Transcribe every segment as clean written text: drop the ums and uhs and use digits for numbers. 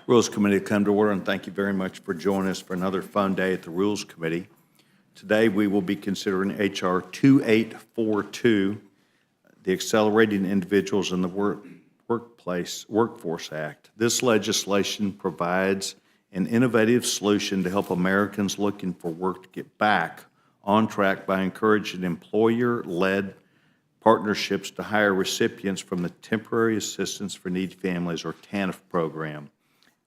Rules Committee come to order, and thank you very much for joining us for another fun day at the Rules Committee. Today we will be considering H.R. 2842, the Accelerating Individuals in the Workforce Act. This legislation provides an innovative solution to help Americans looking for work to get back on track by encouraging employer-led partnerships to hire recipients from the Temporary Assistance for Needy Families, or TANF program,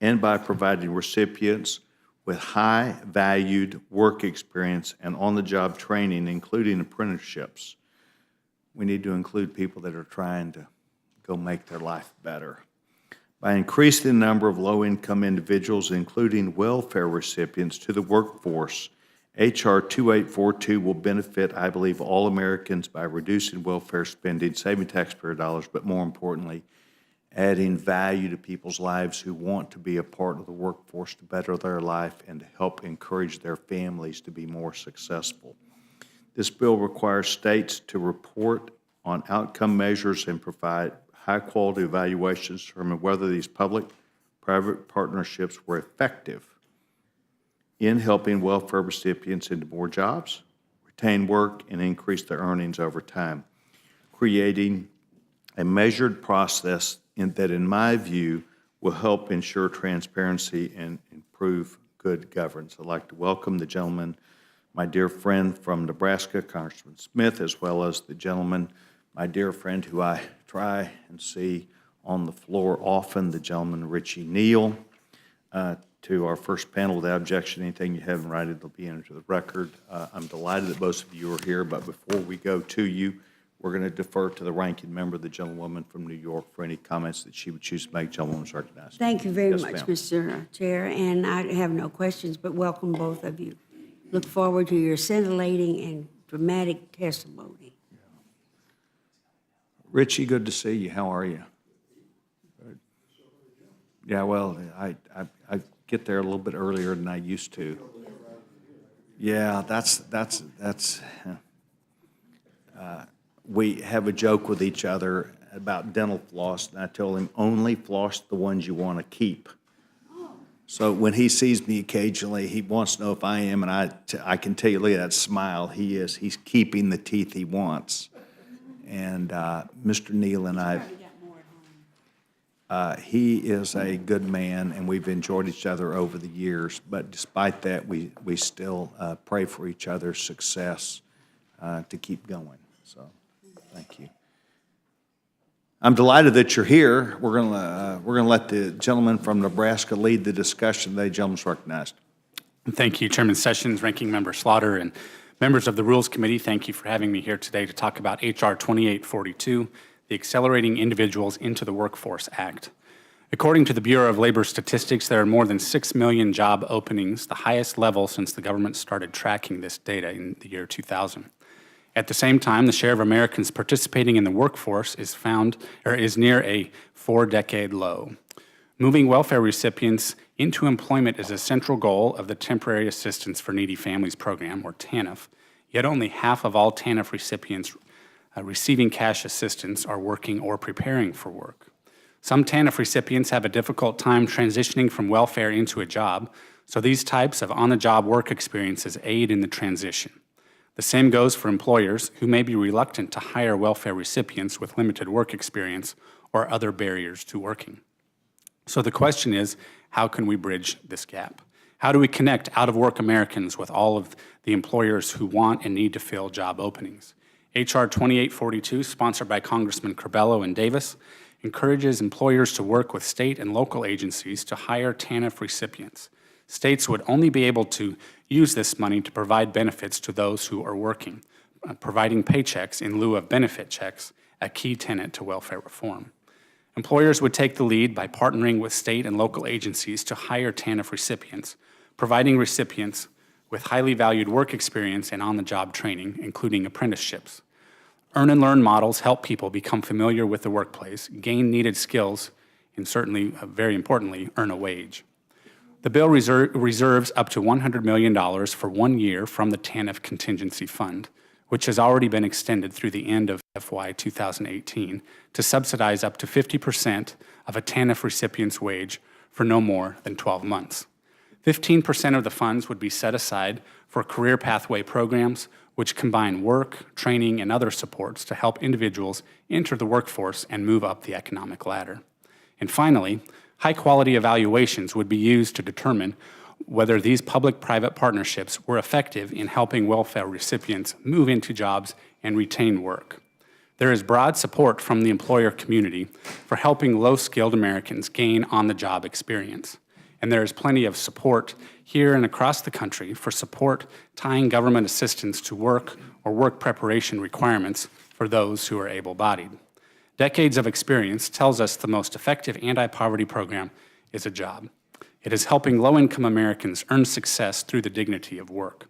and by providing recipients with high-valued work experience and on-the-job training, including apprenticeships. We need to include people that are trying to go make their life better. By increasing the number of low-income individuals, including welfare recipients, to the workforce, H.R. 2842 will benefit, I believe, all Americans by reducing welfare spending, saving taxpayer dollars, but more importantly, adding value to people's lives who want to be a part of the workforce to better their life and to help encourage their families to be more successful. This bill requires states to report on outcome measures and provide high-quality evaluations to determine whether these public-private partnerships were effective in helping welfare recipients into more jobs, retain work, and increase their earnings over time, creating a measured process that, in my view, will help ensure transparency and improve good governance. I'd like to welcome the gentleman, my dear friend from Nebraska, Congressman Smith, as well as the gentleman, my dear friend who I try and see on the floor often, the gentleman Richie Neal. To our first panel, without objection, anything you have in writing will be entered to the record. I'm delighted that most of you are here, but before we go to you, we're going to defer to the ranking member, the gentlewoman from New York, for any comments that she would choose to make. Gentlewoman is recognized. Thank you very Yes, much, ma'am. Mr. Chair, and I have no questions, but welcome both of you. Look forward to your scintillating and dramatic testimony. Richie, good to see you. How are you? Good. Yeah, well, I get there a little bit earlier than I used to. Yeah, we have a joke with each other about dental floss, and I told him, only floss the ones you want to keep. So when he sees me occasionally, he wants to know if I am, and I can tell you, look at that smile, he's keeping the teeth he wants. And Mr. Neal and I, he is a good man, and we've enjoyed each other over the years, but despite that, we still pray for each other's success to keep going. So thank you. I'm delighted that you're here. We're gonna let the gentleman from Nebraska lead the discussion. The gentleman's recognized. Thank you, Chairman Sessions, Ranking Member Slaughter, and members of the Rules Committee. Thank you for having me here today to talk about H.R. 2842, the Accelerating Individuals into the Workforce Act. According to the Bureau of Labor Statistics, there are more than 6 million job openings, the highest level since the government started tracking this data in the year 2000. At the same time, the share of Americans participating in the workforce is near a 4-decade low. Moving welfare recipients into employment is a central goal of the Temporary Assistance for Needy Families program, or TANF, yet only half of all TANF recipients receiving cash assistance are working or preparing for work. Some TANF recipients have a difficult time transitioning from welfare into a job, so these types of on-the-job work experiences aid in the transition. The same goes for employers who may be reluctant to hire welfare recipients with limited work experience or other barriers to working. So the question is, how can we bridge this gap? How do we connect out-of-work Americans with all of the employers who want and need to fill job openings? H.R. 2842, sponsored by Congressman Curbelo and Davis, encourages employers to work with state and local agencies to hire TANF recipients. States would only be able to use this money to provide benefits to those who are working, providing paychecks in lieu of benefit checks, a key tenet to welfare reform. Employers would take the lead by partnering with state and local agencies to hire TANF recipients, providing recipients with highly valued work experience and on-the-job training, including apprenticeships. Earn and learn models help people become familiar with the workplace, gain needed skills, and certainly, very importantly, earn a wage. The bill reserves up to $100 million for 1 year from the TANF Contingency Fund, which has already been extended through the end of FY 2018 to subsidize up to 50% of a TANF recipient's wage for no more than 12 months. 15% of the funds would be set aside for career pathway programs, which combine work, training, and other supports to help individuals enter the workforce and move up the economic ladder. And finally, high-quality evaluations would be used to determine whether these public-private partnerships were effective in helping welfare recipients move into jobs and retain work. There is broad support from the employer community for helping low-skilled Americans gain on-the-job experience. And there is plenty of support here and across the country for support tying government assistance to work or work preparation requirements for those who are able-bodied. Decades of experience tells us the most effective anti-poverty program is a job. It is helping low-income Americans earn success through the dignity of work.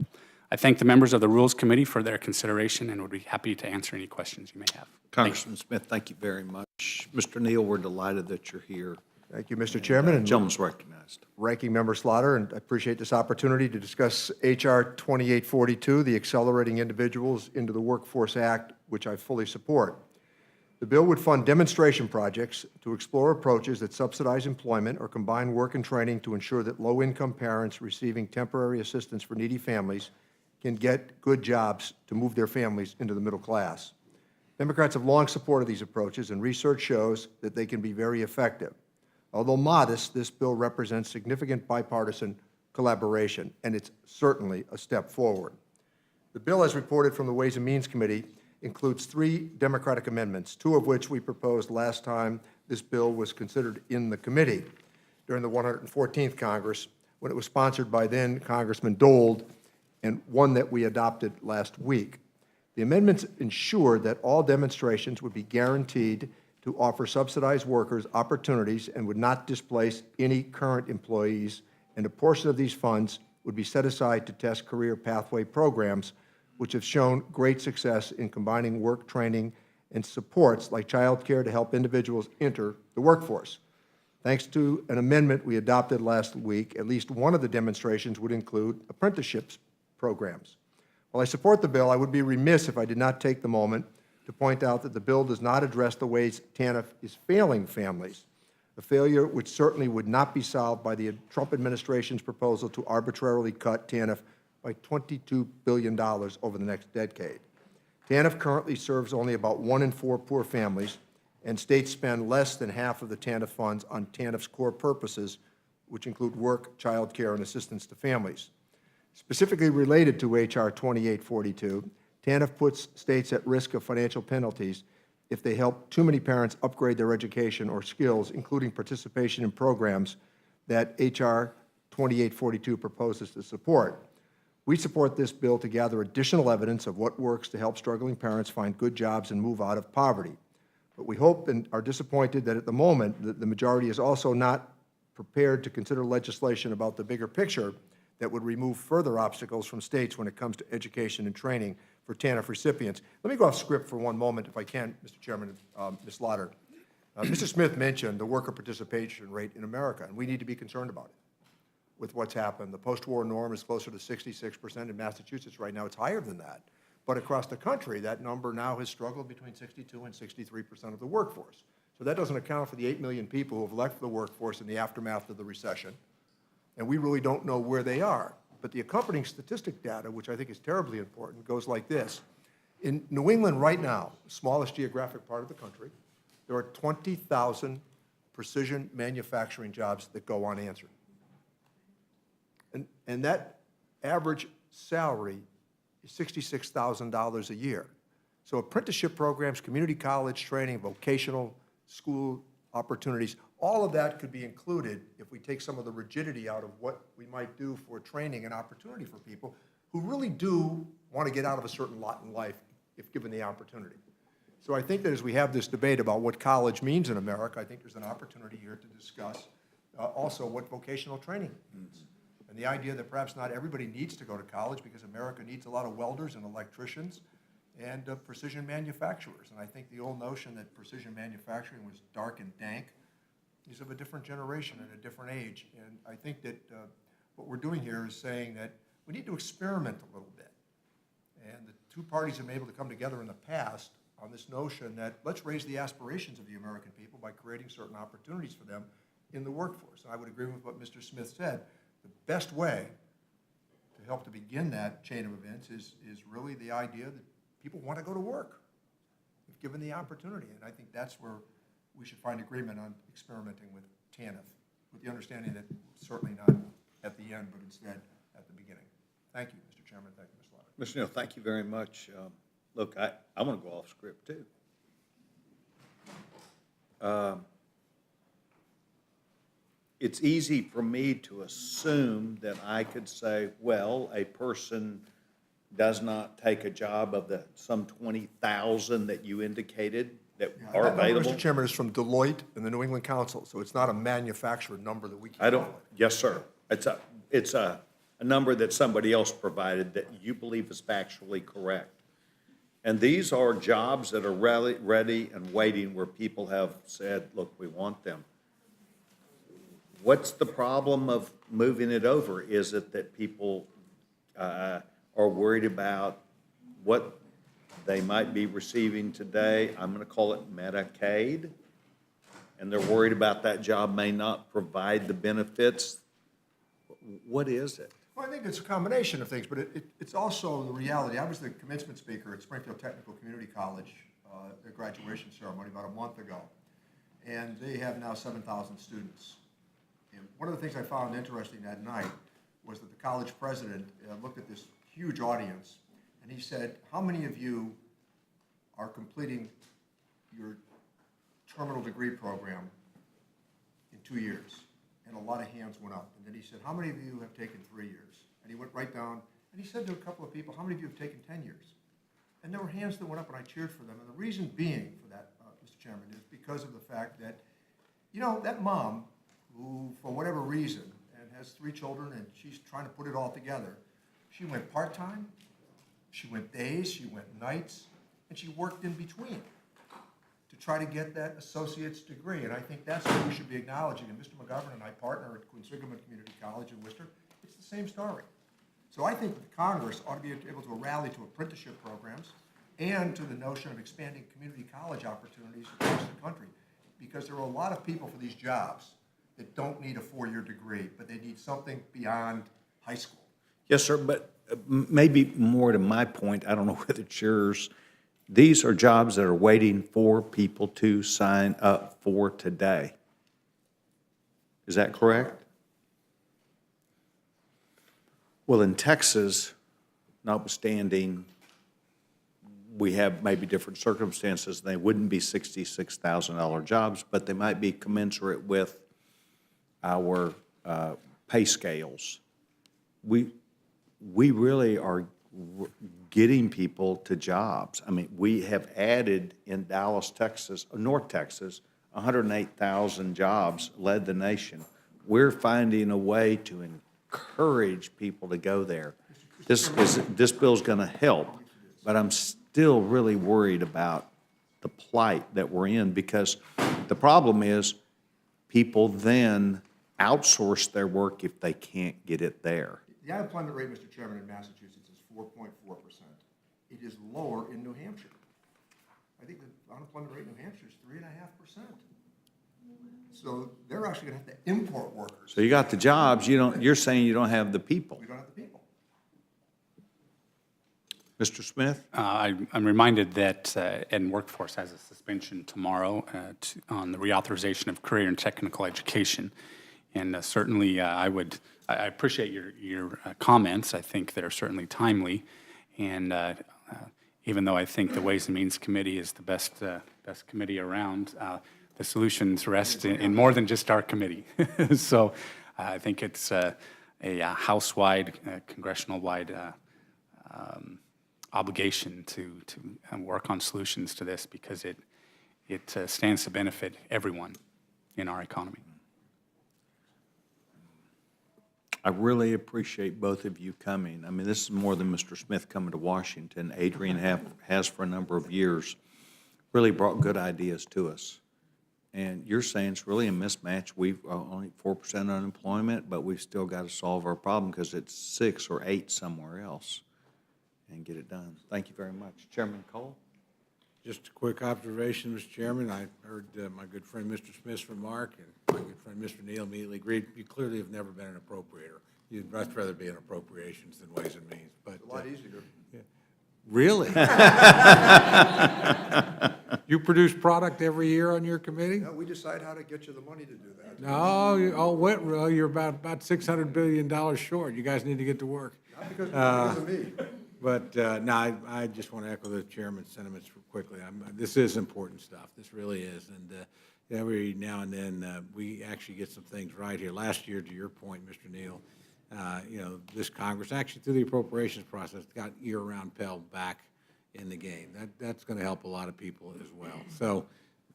I thank the members of the Rules Committee for their consideration and would be happy to answer any questions you may have. Congressman Smith, thank you very much. Mr. Neal, we're delighted that you're here. Thank you, Mr. Chairman, and Gentleman's recognized. Ranking Member Slaughter, and I appreciate this opportunity to discuss H.R. 2842, the Accelerating Individuals into the Workforce Act, which I fully support. The bill would fund demonstration projects to explore approaches that subsidize employment or combine work and training to ensure that low-income parents receiving temporary assistance for needy families can get good jobs to move their families into the middle class. Democrats have long supported these approaches, and research shows that they can be very effective. Although modest, this bill represents significant bipartisan collaboration, and it's certainly a step forward. The bill, as reported from the Ways and Means Committee, includes 3 Democratic amendments, 2 of which we proposed last time this bill was considered in the committee during the 114th Congress, when it was sponsored by then Congressman Dole, and one that we adopted last week. The amendments ensure that all demonstrations would be guaranteed to offer subsidized workers opportunities and would not displace any current employees, and a portion of these funds would be set aside to test career pathway programs, which have shown great success in combining work training and supports like childcare to help individuals enter the workforce. Thanks to an amendment we adopted last week, at least one of the demonstrations would include apprenticeships programs. While I support the bill, I would be remiss if I did not take the moment to point out that the bill does not address the ways TANF is failing families, a failure which certainly would not be solved by the Trump administration's proposal to arbitrarily cut TANF by $22 billion over the next decade. TANF currently serves only about 1 in 4 poor families, and states spend less than half of the TANF funds on TANF's core purposes, which include work, child care, and assistance to families. Specifically related to H.R. 2842, TANF puts states at risk of financial penalties if they help too many parents upgrade their education or skills, including participation in programs that H.R. 2842 proposes to support. We support this bill to gather additional evidence of what works to help struggling parents find good jobs and move out of poverty. But we hope and are disappointed that at the moment the majority is also not prepared to consider legislation about the bigger picture that would remove further obstacles from states when it comes to education and training for TANF recipients. Let me go off script for one moment, if I can, Mr. Chairman, Ms. Slaughter. Mr. Smith mentioned the worker participation rate in America, and we need to be concerned about it with what's happened. The post-war norm is closer to 66%. In Massachusetts right now, it's higher than that. But across the country, that number now has struggled between 62 and 63% of the workforce. So that doesn't account for the 8 million people who have left the workforce in the aftermath of the recession, and we really don't know where they are. But the accompanying statistic data, which I think is terribly important, goes like this. In New England right now, the smallest geographic part of the country, there are 20,000 precision manufacturing jobs that go unanswered. And that average salary is $66,000 a year. So apprenticeship programs, community college training, vocational school opportunities, all of that could be included if we take some of the rigidity out of what we might do for training and opportunity for people who really do want to get out of a certain lot in life if given the opportunity. So I think that as we have this debate about what college means in America, I think there's an opportunity here to discuss also what vocational training means. And the idea that perhaps not everybody needs to go to college because America needs a lot of welders and electricians and precision manufacturers. And I think the old notion that precision manufacturing was dark and dank is of a different generation and a different age. And I think that what we're doing here is saying that we need to experiment a little bit. And the two parties have been able to come together in the past on this notion that let's raise the aspirations of the American people by creating certain opportunities for them in the workforce. I would agree with what Mr. Smith said. The best way to help to begin that chain of events is really the idea that people want to go to work if given the opportunity. And I think that's where we should find agreement on experimenting with TANF, with the understanding that certainly not at the end, but instead at the beginning. Thank you, Mr. Chairman. Thank you, Ms. Lauder. Mr. Neal, thank you very much. Look, I want to go off script too. It's easy for me to assume that I could say, well, a person does not take a job of the some 20,000 that you indicated that are That number, available. Mr. Chairman, is from Deloitte and the New England Council, so it's not a manufactured number that we can. I don't, yes, sir. It's a number that somebody else provided that you believe is factually correct. And these are jobs that are ready and waiting where people have said, look, we want them. What's the problem of moving it over? Is it that people are worried about what they might be receiving today? I'm going to call it Medicaid. And they're worried about that job may not provide the benefits. What is it? Well, I think it's a combination of things, but it's also the reality. I was the commencement speaker at Springfield Technical Community College, their graduation ceremony about a month ago. And they have now 7,000 students. And one of the things I found interesting that night was that the college president looked at this huge audience, and he said, how many of you are completing your terminal degree program in 2 years? And a lot of hands went up. And then he said, how many of you have taken 3 years? And he went right down, and he said to a couple of people, how many of you have taken 10 years? And there were hands that went up, and I cheered for them. And the reason being for that, Mr. Chairman, is because of the fact that, you know, that mom who, for whatever reason, and has 3 children, and she's trying to put it all together, she went part-time, she went days, she went nights, and she worked in between to try to get that associate's degree. And I think that's what we should be acknowledging. And Mr. McGovern and I partner at Quinsigamond Community College in Worcester. It's the same story. So I think that Congress ought to be able to rally to apprenticeship programs and to the notion of expanding community college opportunities across the country, because there are a lot of people for these jobs that don't need a 4-year degree, but they need something beyond high school. Yes, sir, but maybe more to my point, I don't know whether it's yours, these are jobs that are waiting for people to sign up for today. Is that correct? Well, in Texas, notwithstanding, we have maybe different circumstances. They wouldn't be $66,000 jobs, but they might be commensurate with our pay scales. We really are getting people to jobs. I mean, we have added in Dallas, Texas, North Texas, 108,000 jobs, led the nation. We're finding a way to encourage people to go there. This bill's going to help, but I'm still really worried about the plight that we're in, because the problem is people then outsource their work if they can't get it there. The unemployment rate, Mr. Chairman, in Massachusetts is 4.4%. It is lower in New Hampshire. I think the unemployment rate in New Hampshire is 3.5%. So they're actually going to have to import workers. So you got the jobs, you're saying you don't have the people. We don't have the people. Mr. Smith? I'm reminded that Ed Workforce has a suspension tomorrow on the reauthorization of career and technical education. And certainly, I appreciate your comments. I think they're certainly timely. And even though I think the Ways and Means Committee is the best committee around, the solutions rest in more than just our committee. So I think it's a house-wide, congressional-wide obligation to work on solutions to this, because it stands to benefit everyone in our economy. I really appreciate both of you coming. I mean, this is more than Mr. Smith coming to Washington. Adrian has for a number of years really brought good ideas to us. And you're saying it's really a mismatch. We've only 4% unemployment, but we've still got to solve our problem because it's 6 or 8 somewhere else and get it done. Thank you very much. Chairman Cole? Just a quick observation, Mr. Chairman. I heard my good friend Mr. Smith's remark, and my good friend Mr. Neal immediately agreed. You clearly have never been an appropriator. You'd much rather be in appropriations than Ways and Means. But A lot easier. really, you produce product every year on your committee? No, we decide how to get you the money to do that. No, you're about $600 billion short. You guys need to get to work. Not because of me. But, no, I just want to echo the chairman's sentiments quickly. This is important stuff. This really is. And every now and then, we actually get some things right here. Last year, to your point, Mr. Neal, this Congress, actually through the appropriations process, got year-round Pell back in the game. That's going to help a lot of people as well. So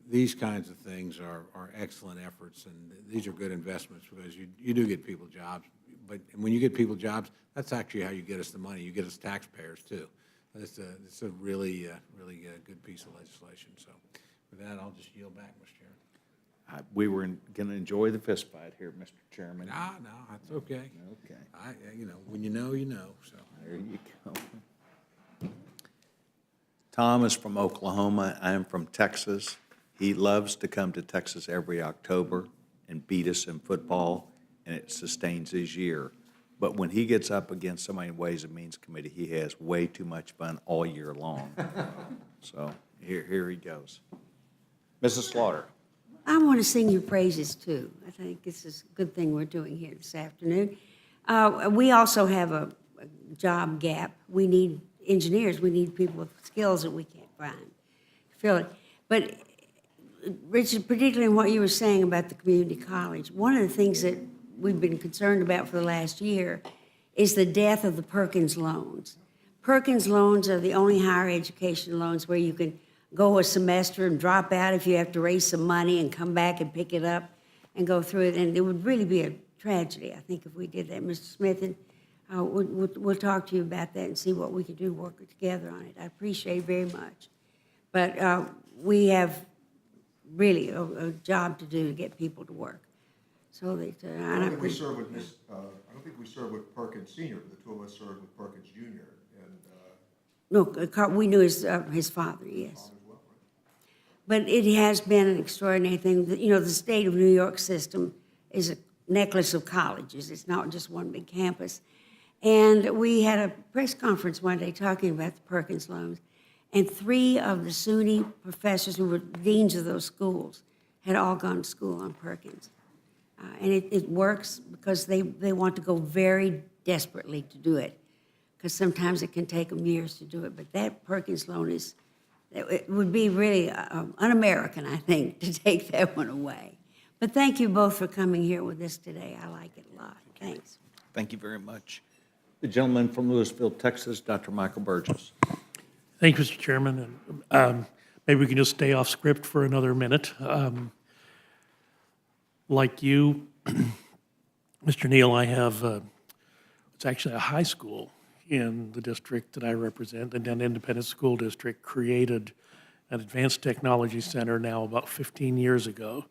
these kinds of things are excellent efforts, and these are good investments because you do get people jobs. But when you get people jobs, that's actually how you get us the money. You get us taxpayers, too. It's a really good piece of legislation. So with that, I'll just yield back, Mr. Chairman. We were going to enjoy the fist fight here, Mr. Chairman. No, that's okay. Okay, When you know, you know, so. there you go. Tom is from Oklahoma. I am from Texas. He loves to come to Texas every October and beat us in football, and it sustains his year. But when he gets up against somebody in Ways and Means Committee, he has way too much fun all year long. So here he goes. Mrs. Slaughter. I want to sing your praises, too. I think this is a good thing we're doing here this afternoon. We also have a job gap. We need engineers. We need people with skills that we can't find to fill it. But, Richard, particularly in what you were saying about the community college, one of the things that we've been concerned about for the last year is the death of the Perkins loans. Perkins loans are the only higher education loans where you can go a semester and drop out if you have to raise some money and come back and pick it up and go through it. And it would really be a tragedy, I think, if we did that. Mr. Smith, and we'll talk to you about that and see what we can do, work together on it. I appreciate it very much. But we have really a job to do to get people to work. So that, I don't think we serve with I don't think we serve with Perkins Senior, but the two of us served with Perkins Junior. And no, we knew his father, yes. But it has been an extraordinary thing. The state of New York system is a necklace of colleges. It's not just one big campus. And we had a press conference one day talking about the Perkins loans, and 3 of the SUNY professors who were deans of those schools had all gone to school on Perkins. And it works because they want to go very desperately to do it, because sometimes it can take them years to do it. But that Perkins loan it would be really un-American, I think, to take that one away. But thank you both for coming here with us today. I like it a lot. Thanks. Thank you very much. The gentleman from Louisville, Texas, Dr. Michael Burgess. Thank you, Mr. Chairman. And maybe we can just stay off script for another minute. Like you, Mr. Neal, I have, it's actually a high school in the district that I represent, and an independent school district created an advanced technology center now about 15 years ago.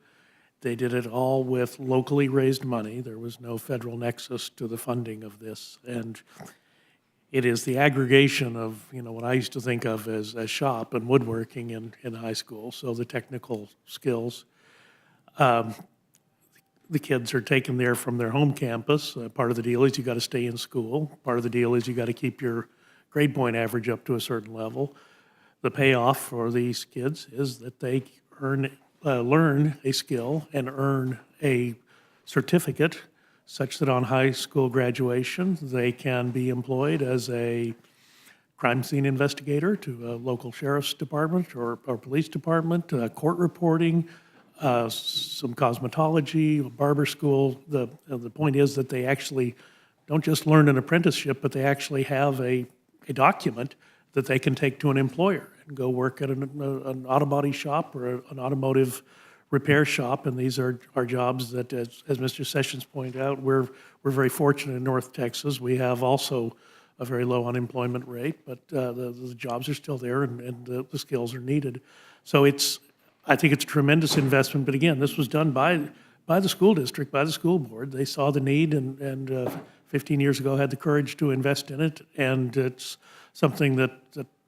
They did it all with locally raised money. There was no federal nexus to the funding of this. And it is the aggregation of, what I used to think of as shop and woodworking in high school, so the technical skills. The kids are taken there from their home campus. Part of the deal is you got to stay in school. Part of the deal is you got to keep your grade point average up to a certain level. The payoff for these kids is that they learn a skill and earn a certificate such that on high school graduation, they can be employed as a crime scene investigator to a local sheriff's department or police department, court reporting, some cosmetology, barber school. The point is that they actually don't just learn an apprenticeship, but they actually have a document that they can take to an employer and go work at an auto body shop or an automotive repair shop. And these are jobs that, as Mr. Sessions pointed out, we're very fortunate in North Texas. We have also a very low unemployment rate, but the jobs are still there and the skills are needed. So I think it's a tremendous investment, but again, this was done by the school district, by the school board. They saw the need and 15 years ago had the courage to invest in it, and it's something that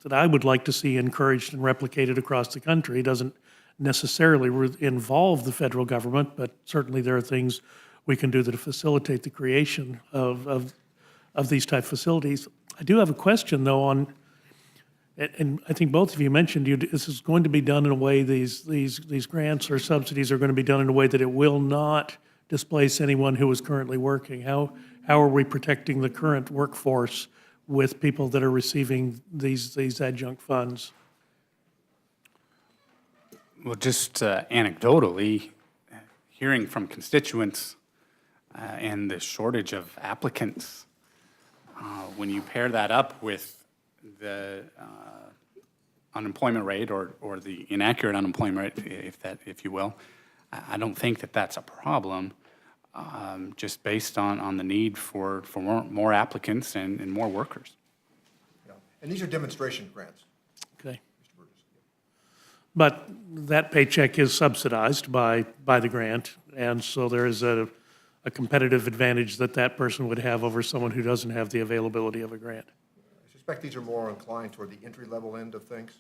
that I would like to see encouraged and replicated across the country. It doesn't necessarily involve the federal government, but certainly there are things we can do to facilitate the creation of these type facilities. I do have a question, though, on, and I think both of you mentioned, this is going to be done in a way, these grants or subsidies are going to be done in a way that it will not displace anyone who is currently working. How are we protecting the current workforce with people that are receiving these adjunct funds? Well, just anecdotally, hearing from constituents and the shortage of applicants, when you pair that up with the unemployment rate or the inaccurate unemployment rate, if you will, I don't think that that's a problem, just based on the need for more applicants and more workers. Yeah. And these are demonstration grants. Okay. But that paycheck is subsidized by the grant, and so there is a competitive advantage that person would have over someone who doesn't have the availability of a grant. I suspect these are more inclined toward the entry-level end of things.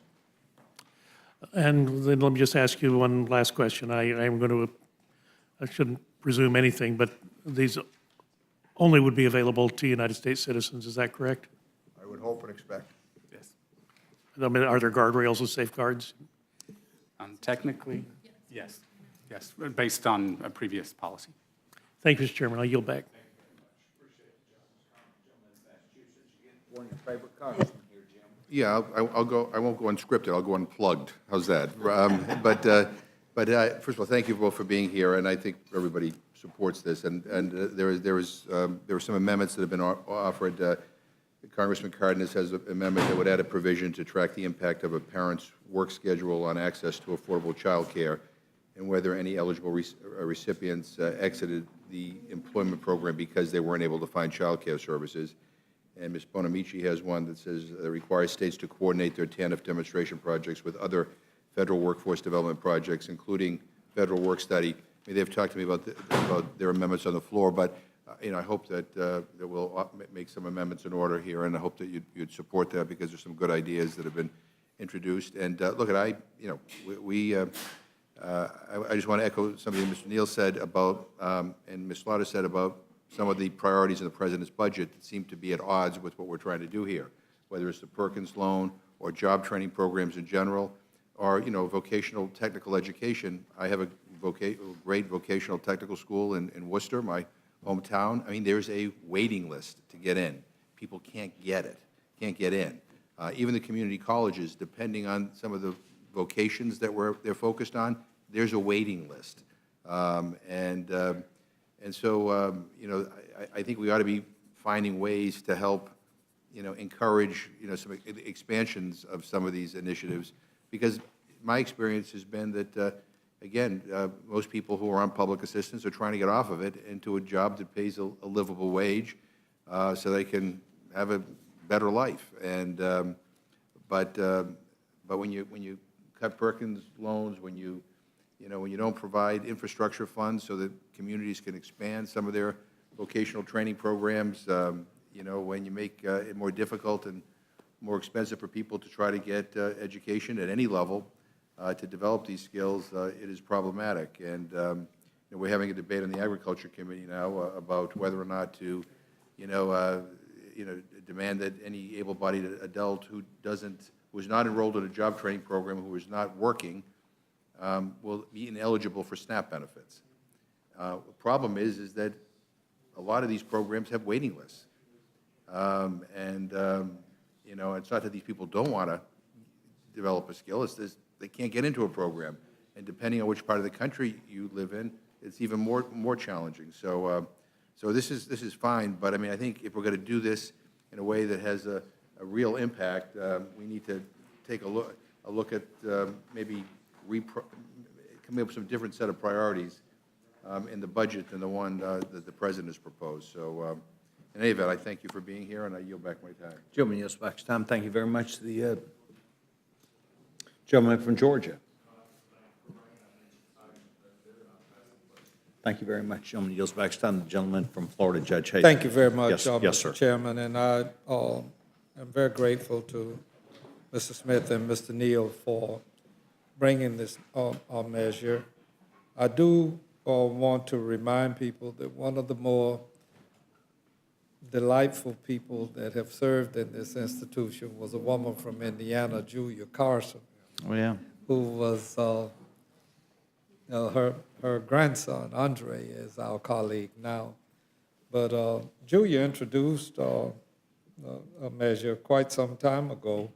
And then let me just ask you one last question. I shouldn't presume anything, but these only would be available to United States citizens, is that correct? I would hope and expect. Yes. I mean, are there guardrails and safeguards? Technically, yes, based on a previous policy. Thank you, Mr. Chairman. I'll yield back. Yeah, I'll go, I won't go unscripted, I'll go unplugged. How's that? First of all, thank you both for being here, and I think everybody supports this. And there were some amendments that have been offered. Congressman Cardenas has an amendment that would add a provision to track the impact of a parent's work schedule on access to affordable childcare and whether any eligible recipients exited the employment program because they weren't able to find childcare services. And Ms. Bonamici has one that says requires states to coordinate their TANF demonstration projects with other federal workforce development projects, including federal work study. I mean, they've talked to me about their amendments on the floor, but I hope that we'll make some amendments in order here, and I hope that you'd support that because there's some good ideas that have been introduced. And look, I just want to echo something that Mr. Neal said about, and Ms. Slaughter said about some of the priorities in the President's budget that seem to be at odds with what we're trying to do here, whether it's the Perkins loan or job training programs in general, or, vocational technical education. I have a great vocational technical school in Worcester, my hometown. I mean, there's a waiting list to get in. People can't get in. Even the community colleges, depending on some of the vocations that they're focused on, there's a waiting list. And so, I think we ought to be finding ways to help, encourage, some expansions of some of these initiatives, because my experience has been that, again, most people who are on public assistance are trying to get off of it into a job that pays a livable wage, so they can have a better life. And but when you cut Perkins loans, when you don't provide infrastructure funds so that communities can expand some of their vocational training programs, when you make it more difficult and more expensive for people to try to get education at any level to develop these skills, it is problematic. And we're having a debate in the Agriculture Committee now about whether or not to, demand that any able-bodied adult who is not enrolled in a job training program, who is not working, will be ineligible for SNAP benefits. The problem is that a lot of these programs have waiting lists. It's not that these people don't want to develop a skill, it's this, they can't get into a program. And depending on which part of the country you live in, it's even more challenging. So this is fine, but I mean, I think if we're going to do this in a way that has a real impact, we need to take a look at maybe coming up with some different set of priorities in the budget than the one that the President has proposed. So in any event, I thank you for being here, and I yield back my time. Gentleman yields back his time. Thank you very much. The gentleman from Georgia. Thank you very much. Gentleman yields back his time. The gentleman from Florida, Judge Hayes. Thank you very much, Yes, yes, sir. Mr. Chairman, and I am very grateful to Mr. Smith and Mr. Neal for bringing this measure. I do want to remind people that one of the more delightful people that have served in this institution was a woman from Indiana, Julia Carson, Oh, yeah. who was her grandson, Andre, is our colleague now. But Julia introduced a measure quite some time ago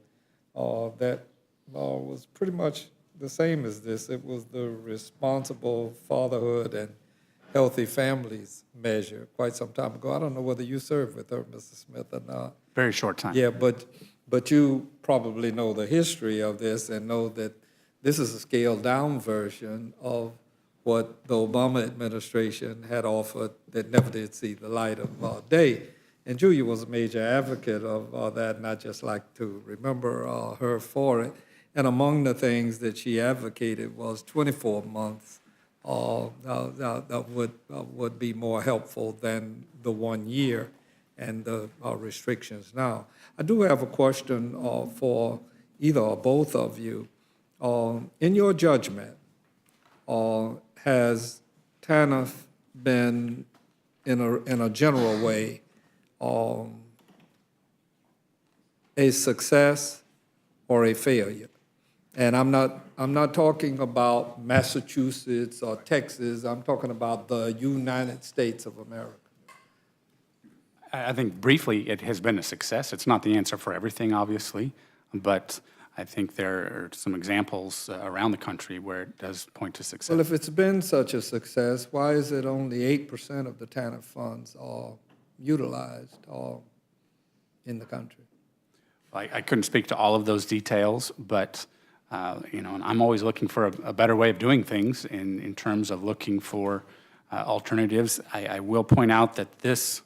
that was pretty much the same as this. It was the Responsible Fatherhood and Healthy Families measure quite some time ago. I don't know whether you served with her, Mr. Smith, or not. Very short time. Yeah, but you probably know the history of this and know that this is a scaled-down version of what the Obama administration had offered that never did see the light of day. And Julia was a major advocate of that, and I just like to remember her for it. And among the things that she advocated was 24 months that would be more helpful than the 1 year and the restrictions now. I do have a question for either or both of you. In your judgment, has TANF been, in a general way, a success or a failure? And I'm not talking about Massachusetts or Texas. I'm talking about the United States of America. I think briefly it has been a success. It's not the answer for everything, obviously, but I think there are some examples around the country where it does point to success. Well, if it's been such a success, why is it only 8% of the TANF funds are utilized in the country? I couldn't speak to all of those details, but and I'm always looking for a better way of doing things in terms of looking for alternatives. I will point out that this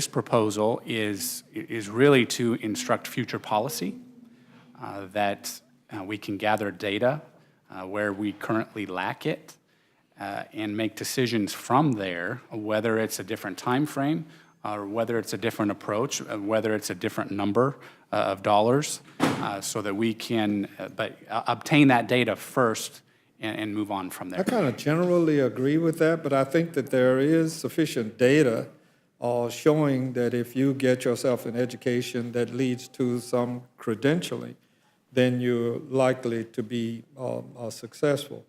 proposal is really to instruct future policy, that we can gather data where we currently lack it and make decisions from there, whether it's a different time frame or whether it's a different approach, whether it's a different number of dollars, so that we can obtain that data first and move on from there. I kind of generally agree with that, but I think that there is sufficient data showing that if you get yourself an education that leads to some credentialing, then you're likely to be successful.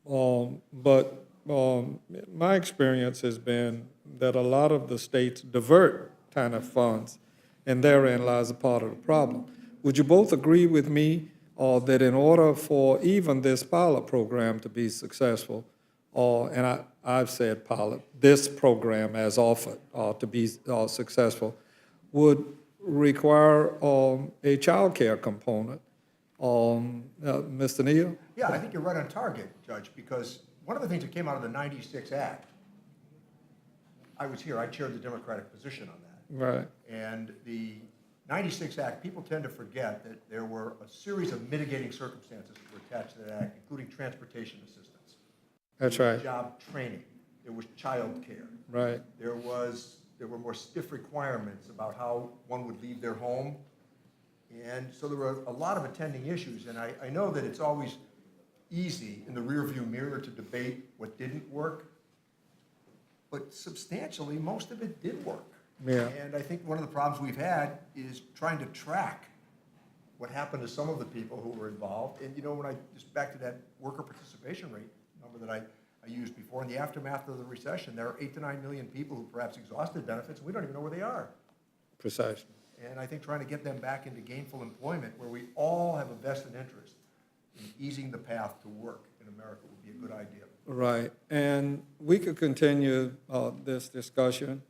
But my experience has been that a lot of the states divert TANF funds, and therein lies a part of the problem. Would you both agree with me that in order for even this pilot program to be successful, and I've said pilot, this program as offered to be successful, would require a childcare component? Mr. Neal? Yeah, I think you're right on target, Judge, because one of the things that came out of the 96 Act, I was here, I chaired the Democratic position on that. Right. And the 96 Act, people tend to forget that there were a series of mitigating circumstances that were attached to that act, including transportation assistance. That's There was right. job training. There was childcare. Right. There were more stiff requirements about how one would leave their home. And so there were a lot of attending issues. And I know that it's always easy in the rearview mirror to debate what didn't work, but substantially, most of it did work. Yeah. And I think one of the problems we've had is trying to track what happened to some of the people who were involved. And when I, just back to that worker participation rate number that I used before, in the aftermath of the recession, there are 8 to 9 million people who perhaps exhausted benefits, and we don't even know where they are. Precisely. And I think trying to get them back into gainful employment, where we all have a vested interest in easing the path to work in America, would be a good idea. Right. And we could continue this discussion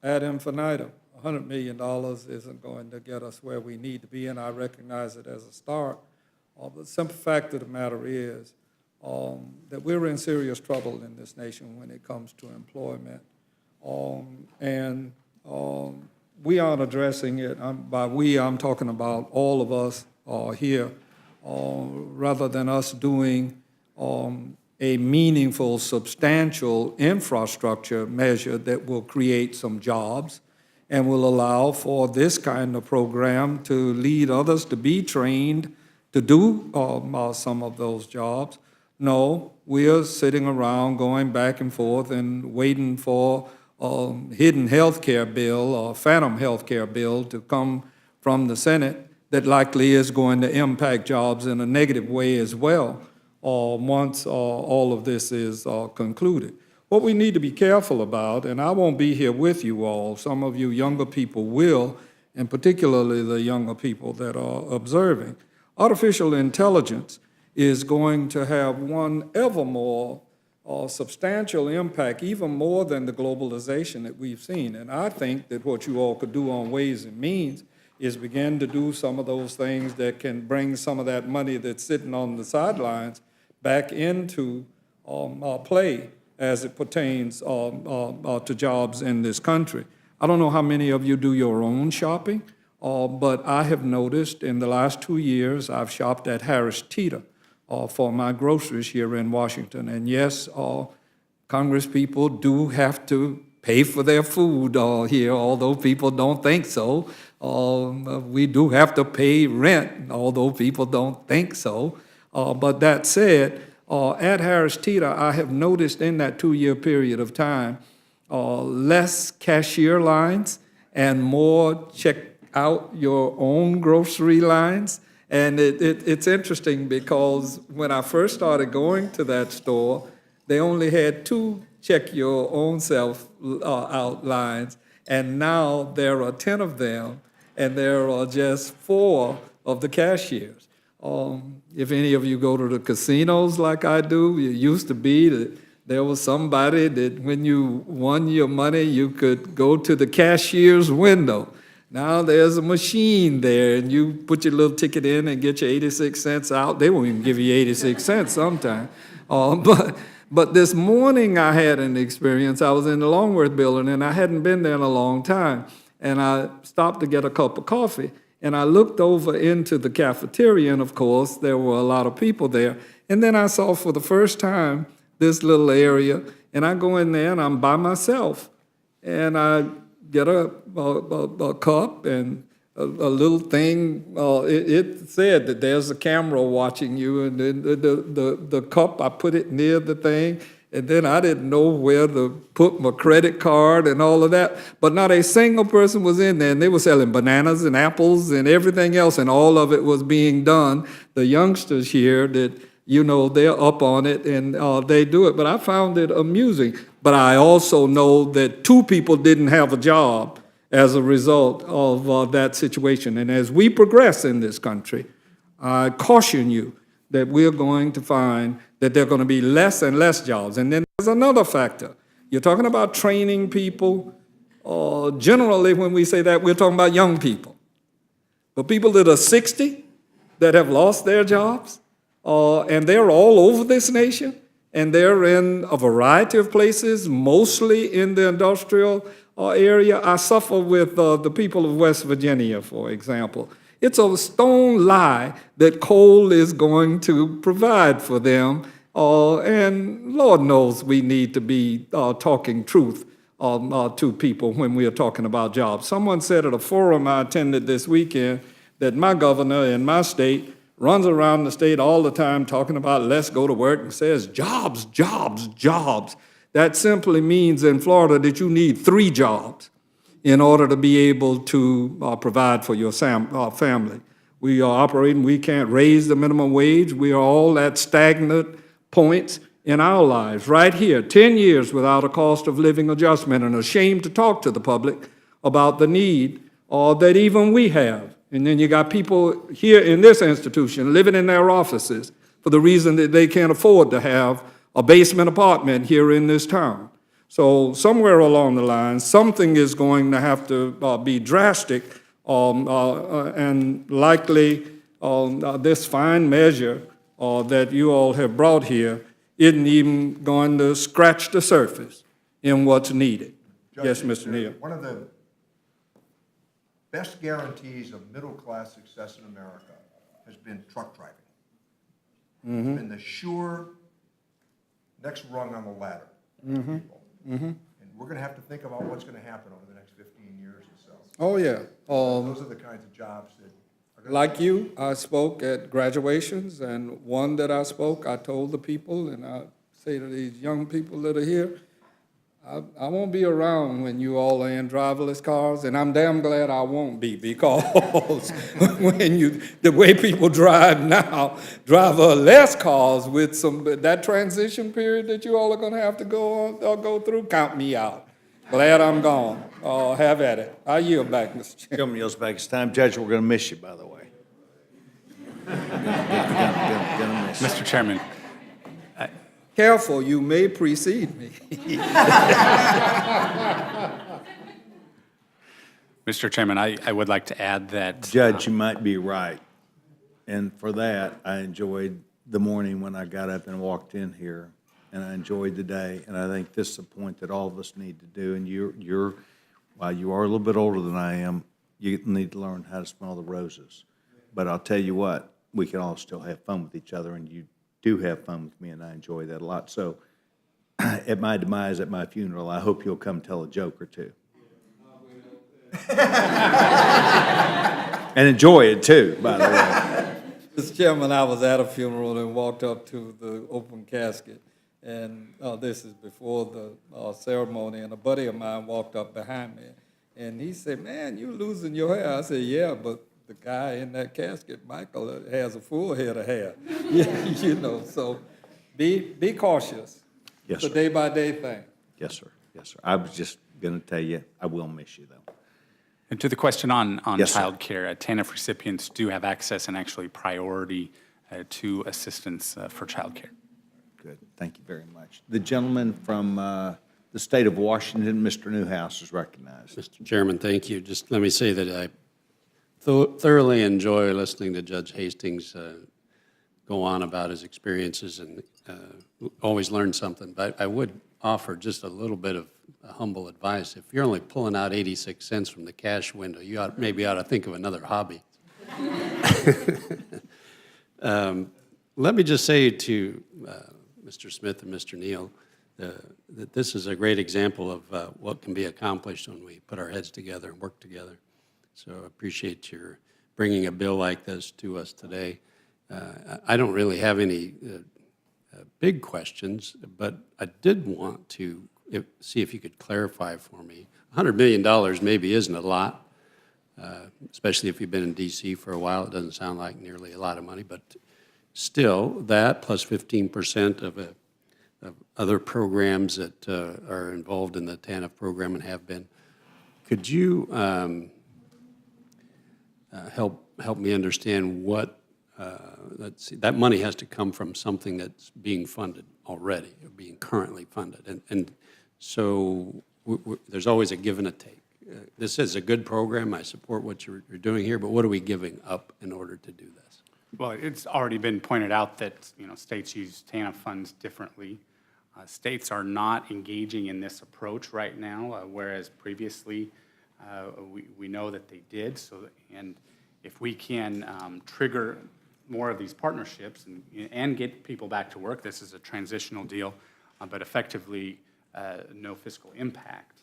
ad infinitum. $100 million isn't going to get us where we need to be, and I recognize it as a start. But the simple fact of the matter is that we're in serious trouble in this nation when it comes to employment. We aren't addressing it. By we, I'm talking about all of us here, rather than us doing a meaningful, substantial infrastructure measure that will create some jobs and will allow for this kind of program to lead others to be trained to do some of those jobs. No, we are sitting around going back and forth and waiting for a hidden health care bill or phantom health care bill to come from the Senate that likely is going to impact jobs in a negative way as well once all of this is concluded. What we need to be careful about, and I won't be here with you all, some of you younger people will, and particularly the younger people that are observing, artificial intelligence is going to have one ever more substantial impact, even more than the globalization that we've seen. And I think that what you all could do on Ways and Means is begin to do some of those things that can bring some of that money that's sitting on the sidelines back into play as it pertains to jobs in this country. I don't know how many of you do your own shopping, but I have noticed in the last 2 years, I've shopped at Harris Teeter for my groceries here in Washington. And yes, Congress people do have to pay for their food here, although people don't think so. We do have to pay rent, although people don't think so. But that said, at Harris Teeter, I have noticed in that 2-year period of time, less cashier lines and more check out your own grocery lines. And it's interesting because when I first started going to that store, they only had 2 check your own self out lines, and now there are 10 of them, and there are just 4 of the cashiers. If any of you go to the casinos like I do, it used to be that there was somebody that when you won your money, you could go to the cashier's window. Now there's a machine there, and you put your little ticket in and get your 86 cents out. They won't even give you 86 cents sometimes. But this morning I had an experience. I was in the Longworth building, and I hadn't been there in a long time. And I stopped to get a cup of coffee. And I looked over into the cafeteria, and of course, there were a lot of people there. And then I saw for the first time this little area, and I go in there, and I'm by myself. And I get a cup and a little thing. It said that there's a camera watching you, and then the cup, I put it near the thing, and then I didn't know where to put my credit card and all of that. But not a single person was in there, and they were selling bananas and apples and everything else, and all of it was being done. The youngsters here that, they're up on it, and they do it. But I found it amusing. But I also know that 2 people didn't have a job as a result of that situation. And as we progress in this country, I caution you that we're going to find that there are going to be less and less jobs. And then there's another factor. You're talking about training people. Generally, when we say that, we're talking about young people. But people that are 60 that have lost their jobs, and they're all over this nation, and they're in a variety of places, mostly in the industrial area. I suffer with the people of West Virginia, for example. It's a stone lie that coal is going to provide for them, and Lord knows we need to be talking truth to people when we are talking about jobs. Someone said at a forum I attended this weekend that my governor in my state runs around the state all the time talking about let's go to work and says jobs, jobs, jobs. That simply means in Florida that you need 3 jobs in order to be able to provide for your family. We are operating, we can't raise the minimum wage. We are all at stagnant points in our lives. Right here, 10 years without a cost of living adjustment, and ashamed to talk to the public about the need that even we have. And then you got people here in this institution living in their offices for the reason that they can't afford to have a basement apartment here in this town. So somewhere along the line, something is going to have to be drastic, and likely this fine measure that you all have brought here isn't even going to scratch the surface in what's needed. Yes, Mr. Neal. One of the best guarantees of middle-class success in America has been truck driving. It's been the sure next rung on the ladder for people. And we're going to have to think about what's going to happen over the next 15 years or so. Oh, yeah. Those are the kinds of jobs that are going to. Like you, I spoke at graduations, and one that I spoke, I told the people, and I say to these young people that are here, I won't be around when you all are in driverless cars, and I'm damn glad I won't be, because the way people drive now, driverless cars with that transition period that you all are gonna have to go on, or go through, count me out. Glad I'm gone. Have at it. I yield back, Mr. Chairman. Gentleman yields back his time. Judge, we're going to miss you, by the way. Gonna miss you. Mr. Chairman, Careful, you may precede me. Mr. Chairman, I would like to add that. Judge, you might be right. And for that, I enjoyed the morning when I got up and walked in here, and I enjoyed the day. And I think this is a point that all of us need to do. And you're while you are a little bit older than I am, you need to learn how to smell the roses. But I'll tell you what, we can all still have fun with each other, and you do have fun with me, and I enjoy that a lot. So at my demise, at my funeral, I hope you'll come tell a joke or two. And enjoy it too, by the way. Mr. Chairman, I was at a funeral and walked up to the open casket, and this is before the ceremony, and a buddy of mine walked up behind me, and he said, "Man, you losing your hair." I said, "Yeah, but the guy in that casket, Michael, has a full head of hair." So be cautious. Yes, It's a sir. day-by-day thing. Yes, sir. Yes, sir. I was just going to tell you, I will miss you, though. And to the question on Yes, sir. childcare, TANF recipients do have access and actually priority to assistance for childcare. Good. Thank you very much. The gentleman from the state of Washington, Mr. Newhouse, is recognized. Mr. Chairman, thank you. Just let me say that I thoroughly enjoy listening to Judge Hastings go on about his experiences, and always learn something. But I would offer just a little bit of humble advice. If you're only pulling out 86 cents from the cash window, you maybe ought to think of another hobby. Let me just say to Mr. Smith and Mr. Neal that this is a great example of what can be accomplished when we put our heads together and work together. So I appreciate your bringing a bill like this to us today. I don't really have any big questions, but I did want to see if you could clarify for me. $100 million maybe isn't a lot, especially if you've been in D.C. for a while. It doesn't sound like nearly a lot of money, but still, that plus 15% of other programs that are involved in the TANF program and have been. Could you help me understand what, let's see, that money has to come from something that's being funded already, or being currently funded. And so there's always a give and a take. This is a good program. I support what you're doing here, but what are we giving up in order to do this? Well, it's already been pointed out that, states use TANF funds differently. States are not engaging in this approach right now, whereas previously we know that they did. And if we can trigger more of these partnerships and get people back to work, this is a transitional deal, but effectively no fiscal impact.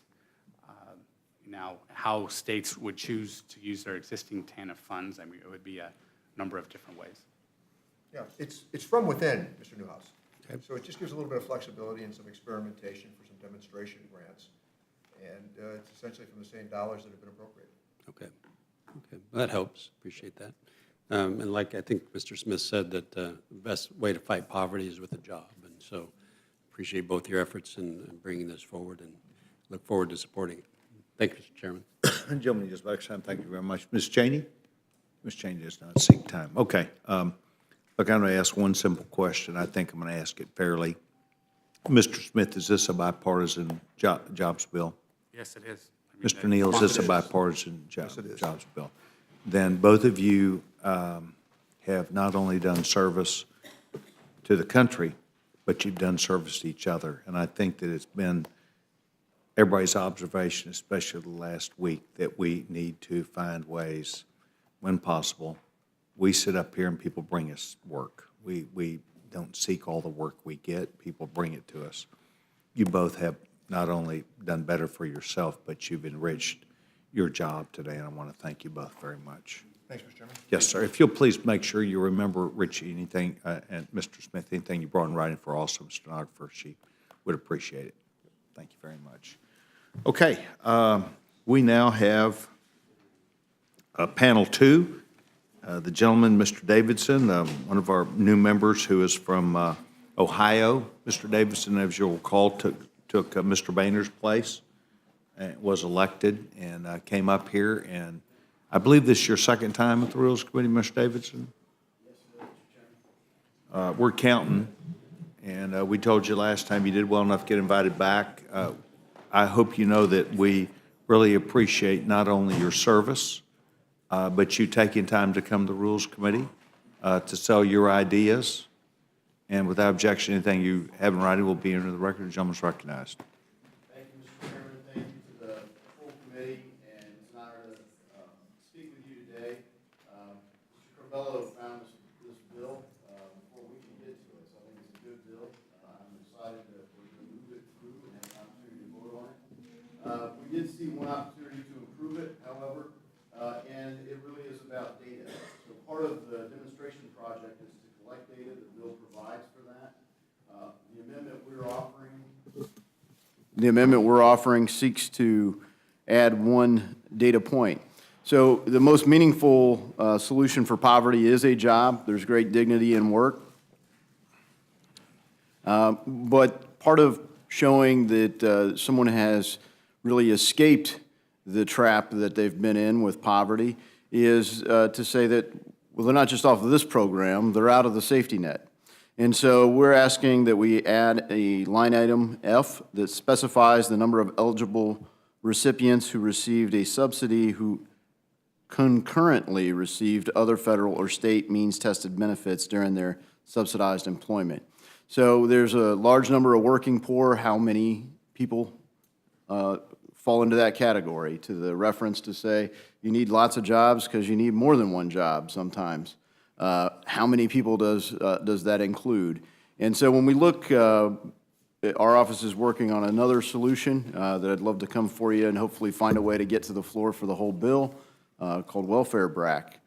Now, how states would choose to use their existing TANF funds, I mean, it would be a number of different ways. Yeah, it's from within, Mr. Newhouse. So it just gives a little bit of flexibility and some experimentation for some demonstration grants. And it's essentially from the same dollars that have been appropriated. Okay, that helps. Appreciate that. And like I think Mr. Smith said, that the best way to fight poverty is with a job. And so appreciate both your efforts in bringing this forward and look forward to supporting it. Thank you, Mr. Chairman. Gentleman, just back time. Thank you very much. Ms. Cheney? Ms. Cheney does not seek time. Okay. Look, I'm going to ask one simple question. I think I'm going to ask it fairly. Mr. Smith, is this a bipartisan jobs bill? Yes, it is. Mr. Neal, is this a bipartisan jobs bill? Then both of you have not only done service to the country, but you've done service to each other. And I think that it's been everybody's observation, especially the last week, that we need to find ways, when possible. We sit up here and people bring us work. We don't seek all the work we get. People bring it to us. You both have not only done better for yourself, but you've enriched your job today, and I want to thank you both very much. Thanks, Mr. Chairman. Yes, sir. If you'll please make sure you remember, Richie, anything, and Mr. Smith, anything you brought in writing for also stenographer, she would appreciate it. Thank you very much. Okay, we now have panel two. The gentleman, Mr. Davidson, one of our new members who is from Ohio. Mr. Davidson, as you'll recall, took Mr. Boehner's place, and was elected, and came up here, and I believe this is your second time at the Rules Committee, Mr. Davidson? Yes, Mr. Chairman. We're counting, and we told you last time you did well enough to get invited back. I hope you know that we really appreciate not only your service, but you taking time to come to the Rules Committee to sell your ideas. And without objection, anything you have in writing will be entered the record. The gentleman is recognized. Thank you, Mr. Chairman. Thank you to the full committee, and it's an honor to speak with you today. Mr. Corbello found this bill before we can get to it, so I think it's a good bill. I'm excited that we're going to move it through and have an opportunity to vote on it. We did see one opportunity to improve it, however, and it really is about data. So part of the demonstration project is to collect data. The bill provides for that. The amendment we're offering seeks to add one data point. So the most meaningful solution for poverty is a job. There's great dignity in work. But part of showing that someone has really escaped the trap that they've been in with poverty is to say that, well, they're not just off of this program, they're out of the safety net. And so we're asking that we add a line item F that specifies the number of eligible recipients who received a subsidy who concurrently received other federal or state means-tested benefits during their subsidized employment. So there's a large number of working poor. How many people fall into that category? To the reference to say you need lots of jobs because you need more than one job sometimes. How many people does that include? And so when we look, our office is working on another solution that I'd love to come for you and hopefully find a way to get to the floor for the whole bill called Welfare BRAC.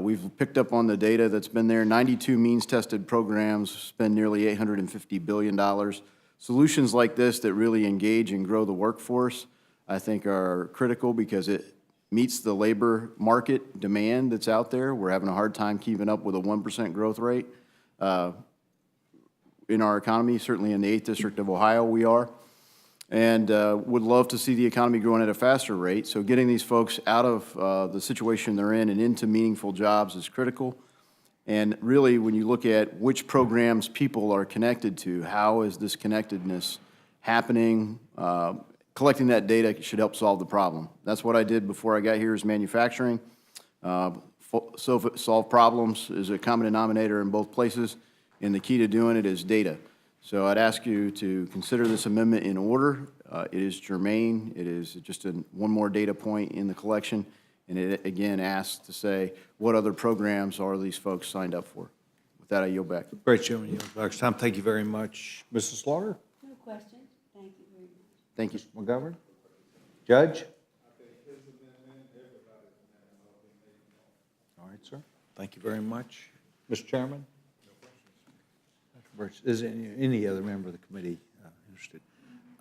We've picked up on the data that's been there. 92 means-tested programs spend nearly $850 billion. Solutions like this that really engage and grow the workforce, I think, are critical because it meets the labor market demand that's out there. We're having a hard time keeping up with a 1% growth rate in our economy. Certainly in the 8th District of Ohio we are. And would love to see the economy growing at a faster rate. So getting these folks out of the situation they're in and into meaningful jobs is critical. And really, when you look at which programs people are connected to, how is this connectedness happening? Collecting that data should help solve the problem. That's what I did before I got here is manufacturing. Solve problems is a common denominator in both places, and the key to doing it is data. So I'd ask you to consider this amendment in order. It is germane. It is just one more data point in the collection, and it again asks to say what other programs are these folks signed up for. With that, I yield back. Great, gentleman. Yield back. Tom, thank you very much. Mrs. Slaughter? No questions. Thank you very much. Thank you. McGovern? Judge? All right, sir. Thank you very much. Mr. Chairman? Is any other member of the committee interested?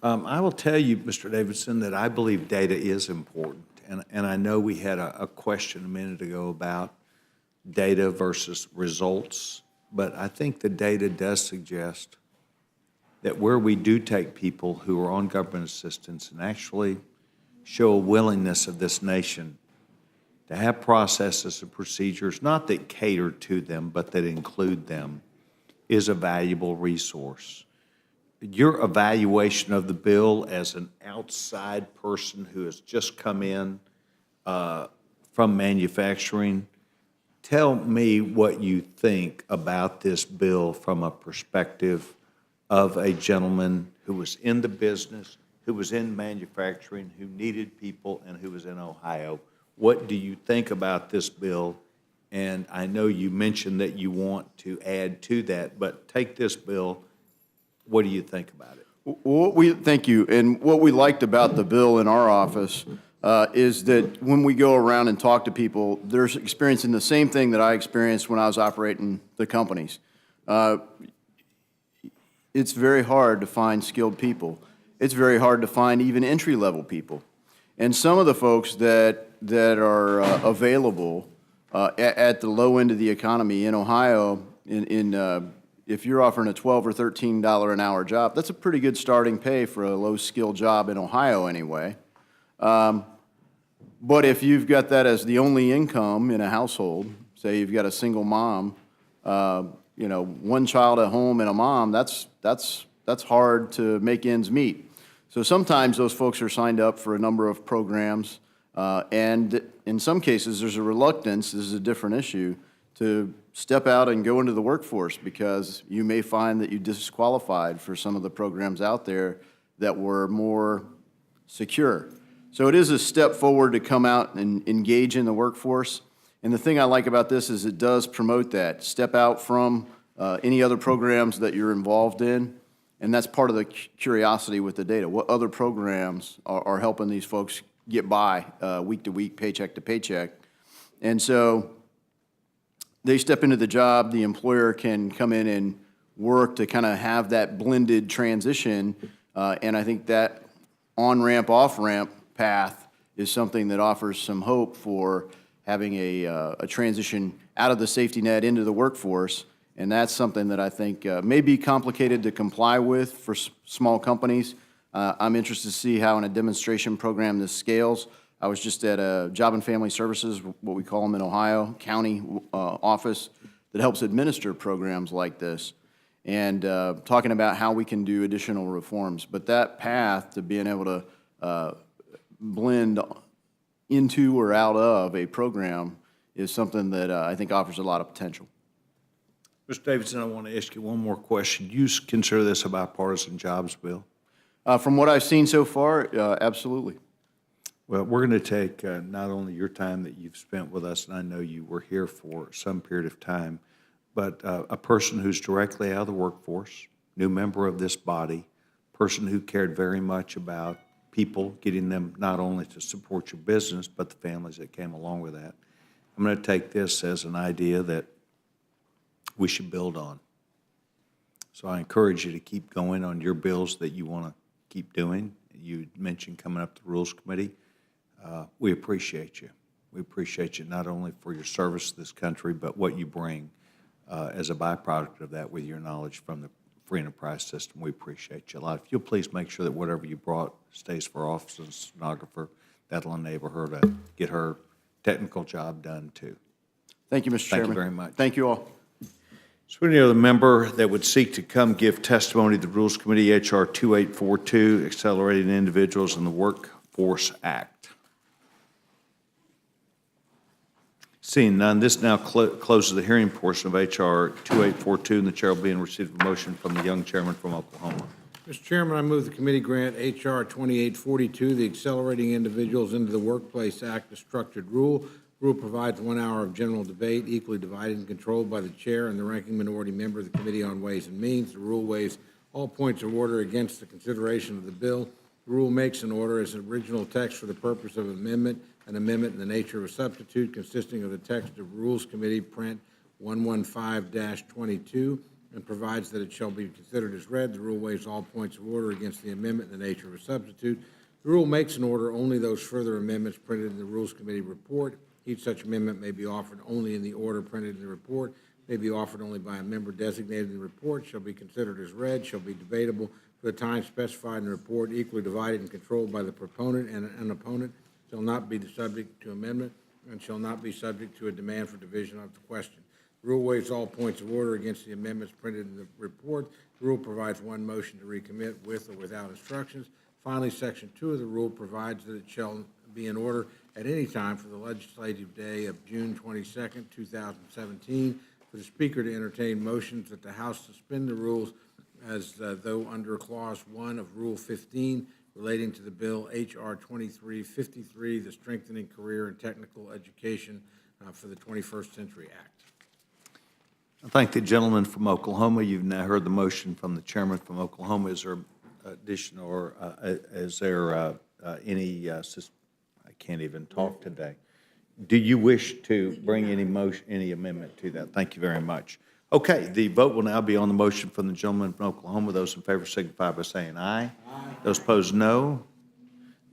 I will tell you, Mr. Davidson, that I believe data is important. And I know we had a question a minute ago about data versus results. But I think the data does suggest that where we do take people who are on government assistance and actually show a willingness of this nation to have processes and procedures, not that cater to them, but that include them, is a valuable resource. Your evaluation of the bill as an outside person who has just come in from manufacturing, tell me what you think about this bill from a perspective of a gentleman who was in the business, who was in manufacturing, who needed people, and who was in Ohio. What do you think about this bill? And I know you mentioned that you want to add to that, but take this bill. What do you think about it? Thank you. And what we liked about the bill in our office is that when we go around and talk to people, they're experiencing the same thing that I experienced when I was operating the companies. It's very hard to find skilled people. It's very hard to find even entry-level people. And some of the folks that are available at the low end of the economy in Ohio, if you're offering a $12 or $13 an hour job, that's a pretty good starting pay for a low-skill job in Ohio anyway. But if you've got that as the only income in a household, say you've got a single mom, one child at home and a mom, that's hard to make ends meet. So sometimes those folks are signed up for a number of programs, and in some cases there's a reluctance, this is a different issue, to step out and go into the workforce because you may find that you disqualified for some of the programs out there that were more secure. So it is a step forward to come out and engage in the workforce. And the thing I like about this is it does promote that. Step out from any other programs that you're involved in, and that's part of the curiosity with the data. What other programs are helping these folks get by week to week, paycheck to paycheck? And so they step into the job, the employer can come in and work to kind of have that blended transition, and I think that on-ramp, off-ramp path is something that offers some hope for having a transition out of the safety net into the workforce, and that's something that I think may be complicated to comply with for small companies. I'm interested to see how in a demonstration program this scales. I was just at a Job and Family Services, what we call them in Ohio, county office that helps administer programs like this, and talking about how we can do additional reforms. But that path to being able to blend into or out of a program is something that I think offers a lot of potential. Mr. Davidson, I want to ask you one more question. Do you consider this a bipartisan jobs bill? From what I've seen so far, absolutely. Well, we're going to take not only your time that you've spent with us, and I know you were here for some period of time, but a person who's directly out of the workforce, new member of this body, person who cared very much about people, getting them not only to support your business, but the families that came along with that. I'm going to take this as an idea that we should build on. So I encourage you to keep going on your bills that you want to keep doing. You mentioned coming up to the Rules Committee. We appreciate you. We appreciate you not only for your service to this country, but what you bring as a byproduct of that with your knowledge from the free enterprise system. We appreciate you a lot. If you'll please make sure that whatever you brought stays for office and stenographer, that'll enable her to get her technical job done too. Thank you, Mr. Chairman. Thank you very much. Thank you all. So any other member that would seek to come give testimony to the Rules Committee, H.R. 2842, Accelerating Individuals in the Workforce Act? Seeing none, this now closes the hearing portion of H.R. 2842, and the chair will be in receipt of a motion from the young chairman from Oklahoma. Mr. Chairman, I move the committee grant H.R. 2842, the Accelerating Individuals into the Workplace Act, a structured rule. The rule provides 1 hour of general debate, equally divided and controlled by the chair and the ranking minority member of the Committee on Ways and Means. The rule waives all points of order against the consideration of the bill. The rule makes an order as original text for the purpose of amendment, an amendment in the nature of a substitute consisting of the text of Rules Committee Print 115-22, and provides that it shall be considered as read. The rule waives all points of order against the amendment in the nature of a substitute. The rule makes an order only those further amendments printed in the Rules Committee report. Each such amendment may be offered only in the order printed in the report, may be offered only by a member designated in the report, shall be considered as read, shall be debatable for the time specified in the report, equally divided and controlled by the proponent and an opponent, shall not be subject to amendment, and shall not be subject to a demand for division of the question. The rule waives all points of order against the amendments printed in the report. The rule provides one motion to recommit with or without instructions. Finally, Section 2 of the rule provides that it shall be in order at any time for the legislative day of June 22nd, 2017, for the Speaker to entertain motions that the House suspend the rules as though under Clause 1 of Rule 15 relating to the bill H.R. 2353, the Strengthening Career and Technical Education for the 21st Century Act. I thank the gentleman from Oklahoma. You've now heard the motion from the chairman from Oklahoma. Is there addition, or is there any, I can't even talk today. Do you wish to bring any motion, any amendment to that? Thank you very much. Okay, the vote will now be on the motion from the gentleman from Oklahoma. Those in favor signify by saying aye. Those opposed, no.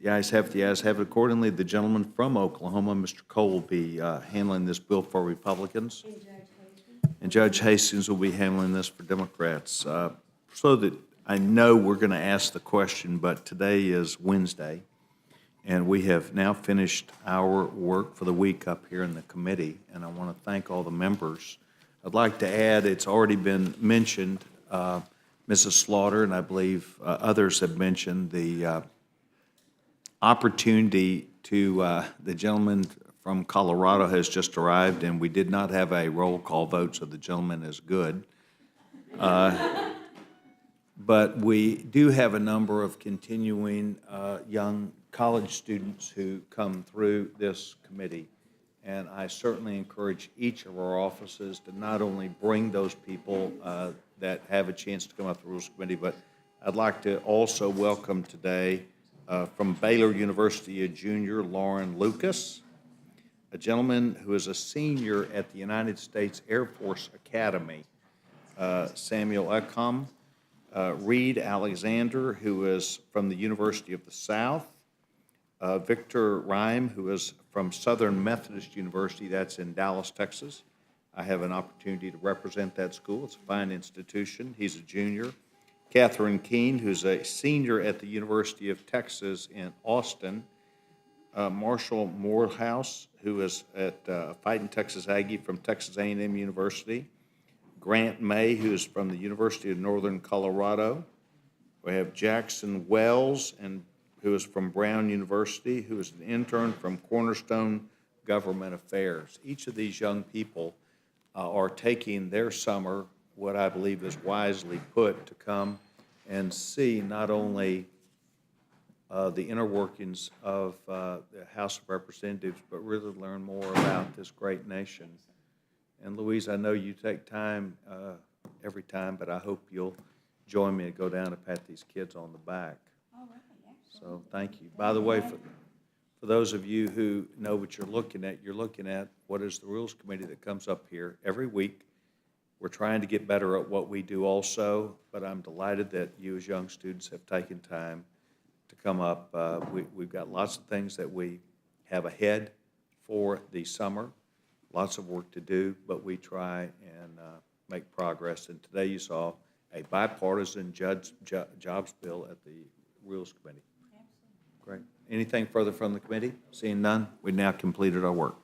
The ayes have it, the ayes have it. Accordingly, the gentleman from Oklahoma, Mr. Cole, will be handling this bill for Republicans. And Judge Hastings will be handling this for Democrats. So that I know we're going to ask the question, but today is Wednesday, and we have now finished our work for the week up here in the committee, and I want to thank all the members. I'd like to add, it's already been mentioned, Mrs. Slaughter, and I believe others have mentioned the opportunity to, the gentleman from Colorado has just arrived, and we did not have a roll call vote, so the gentleman is good. But we do have a number of continuing young college students who come through this committee. And I certainly encourage each of our offices to not only bring those people that have a chance to come up to the Rules Committee, but I'd like to also welcome today from Baylor University, a junior, Lauren Lucas, a gentleman who is a senior at the United States Air Force Academy, Samuel Eckham, Reed Alexander, who is from the University of the South, Victor Rhyme, who is from Southern Methodist University, that's in Dallas, Texas. I have an opportunity to represent that school. It's a fine institution. He's a junior. Catherine Keene, who's a senior at the University of Texas in Austin. Marshall Morehouse, who is at Fighting Texas Aggie from Texas A&M University. Grant May, who is from the University of Northern Colorado. We have Jackson Wells, who is from Brown University, who is an intern from Cornerstone Government Affairs. Each of these young people are taking their summer, what I believe is wisely put, to come and see not only the inner workings of the House of Representatives, but really learn more about this great nation. And Louise, I know you take time every time, but I hope you'll join me to go down and pat these kids on the back. So thank you. By the way, for those of you who know what you're looking at what is the Rules Committee that comes up here every week. We're trying to get better at what we do also, but I'm delighted that you as young students have taken time to come up. We've got lots of things that we have ahead for the summer, lots of work to do, but we try and make progress. And today you saw a bipartisan jobs bill at the Rules Committee. Great. Anything further from the committee? Seeing none, we now completed our work.